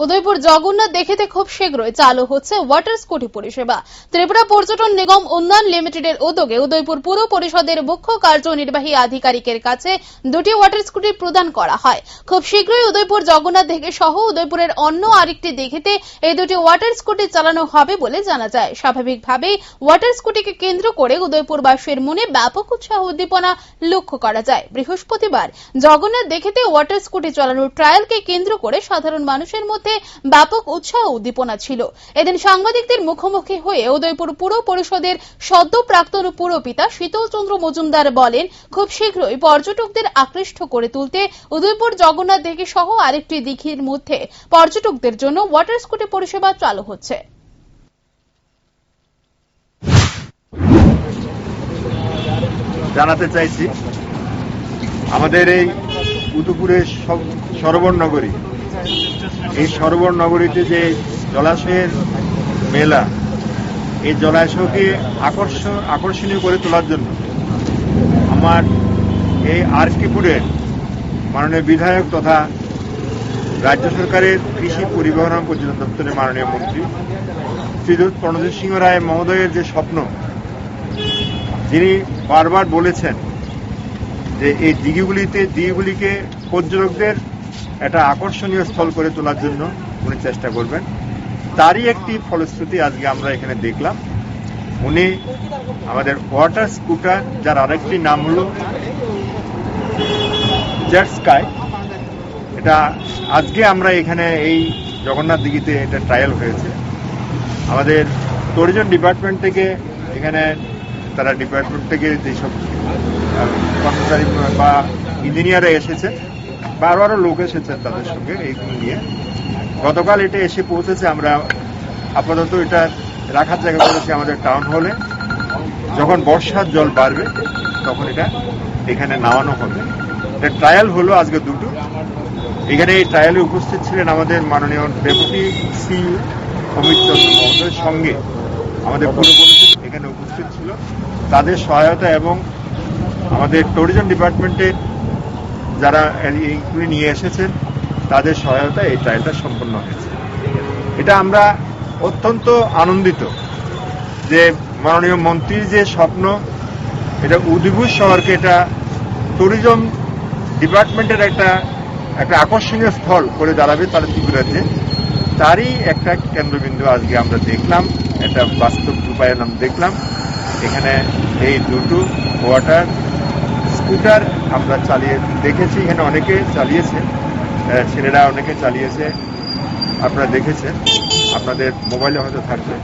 উদয়পুর জগন্নাথ দেখিতে খুব শীঘ্রই চালু হচ্ছে ওয়াটার স্কুটি পরিষেবা। ত্রিপুরা পর্যটন নিগম উন্নয়ন লিমিটেডের উদ্যোগে উদয়পুর পুর পরিষদের মুখ্য কার্যনির্বাহী আধিকারিকের কাছে দুটি ওয়াটার স্কুটি প্রদান করা হয়। খুব শীঘ্রই উদয়পুর জগন্নাথ দিঘি সহ উদয়পুরের অন্য আরেকটি দিঘিতে এই দুটি ওয়াটার স্কুটি চালানো হবে বলে জানা যায়। স্বাভাবিকভাবেই ওয়াটার স্কুটিকে কেন্দ্র করে উদয়পুরবাসীর মনে ব্যাপক উৎসাহ উদ্দীপনা লক্ষ্য করা যায়। বৃহস্পতিবার জগন্নাথ দিঘিতে ওয়াটার স্কুটি চালানোর ট্রায়ালকে কেন্দ্র করে সাধারণ মানুষের মধ্যে ব্যাপক উৎসাহ উদ্দীপনা ছিল। এদিন সাংবাদিকদের মুখোমুখি হয়ে উদয়পুর পুর পরিষদের সদ্য প্রাক্তন পুরপিতা শীতল চন্দ্র মজুমদার বলেন, খুব শীঘ্রই পর্যটকদের আকৃষ্ট করে তুলতে উদয়পুর জগন্নাথ দিঘি সহ আরেকটি দিঘির মধ্যে পর্যটকদের জন্য ওয়াটার স্কুটি পরিষেবা চালু হচ্ছে। জানাতে চাইছি, আমাদের এই উদয়পুরের সরোবর নগরী, এই সরোবর নগরীতে যে জলাশয়ের মেলা, এই জলাশয়কে আকর্ষণীয় করে তোলার জন্য আমার এই আরকিপুরের মাননীয় বিধায়ক তথা রাজ্য সরকারের কৃষি পরিবহন ও পর্যটন দপ্তরের মাননীয় মন্ত্রী শ্রীযুত প্রণজিৎ সিংহ রায় মহোদয়ের যে স্বপ্ন, যিনি বারবার বলেছেন যে এই দিঘিগুলিকে পর্যটকদের একটা আকর্ষণীয় স্থল করে তোলার জন্য উনি চেষ্টা করবেন, তারই একটি ফলশ্রুতি আজকে আমরা এখানে দেখলাম। উনি আমাদের ওয়াটার স্কুটার, যার আরেকটি নাম হল জেট স্কাই, এটা আজকে আমরা এখানে এই জগন্নাথ দিঘিতে এটা ট্রায়াল হয়েছে। আমাদের ট্যুরিজম ডিপার্টমেন্ট থেকে এখানে তারা ডিপার্টমেন্ট থেকে যেসব কর্মচারী বা ইঞ্জিনিয়াররা এসেছে বা আরো লোক এসেছেন তাদের সঙ্গে এইগুলো নিয়ে গতকাল এটা এসে পৌঁছেছে। আমরা আপাতত এটা রাখার জায়গা করেছি আমাদের টাউন হলে। যখন বর্ষার জল বাড়বে তখন এটা এখানে নামানো হবে। এটা ট্রায়াল হলো আজকে দুটো। এখানে এই ট্রায়ালে উপস্থিত ছিলেন আমাদের মাননীয় ডেপুটি সিইও অমিত চন্দ্র মহোদয়ের সঙ্গে আমাদের পুর পরিষদ এখানে উপস্থিত ছিল। তাদের সহায়তা এবং আমাদের ট্যুরিজম ডিপার্টমেন্টের যারা এইগুলি নিয়ে এসেছেন তাদের সহায়তায় এই ট্রায়ালটা সম্পন্ন হয়েছে। এটা আমরা অত্যন্ত আনন্দিত যে মাননীয় মন্ত্রীর যে স্বপ্ন, এটা উদয়পুর শহরকে এটা ট্যুরিজম ডিপার্টমেন্টের একটা আকর্ষণীয় স্থল করে দাঁড়াবে তার ত্রিপুরাতে, তারই একটা কেন্দ্রবিন্দু আজকে আমরা দেখলাম, একটা বাস্তব রূপায়ণ আমরা দেখলাম। এখানে এই দুটো ওয়াটার স্কুটার আমরা চালিয়ে দেখেছি, এখানে অনেকে চালিয়েছে, ছেলেরা অনেকে চালিয়েছে, আপনারা দেখেছেন, আপনাদের মোবাইলে হয়তো থাকবে।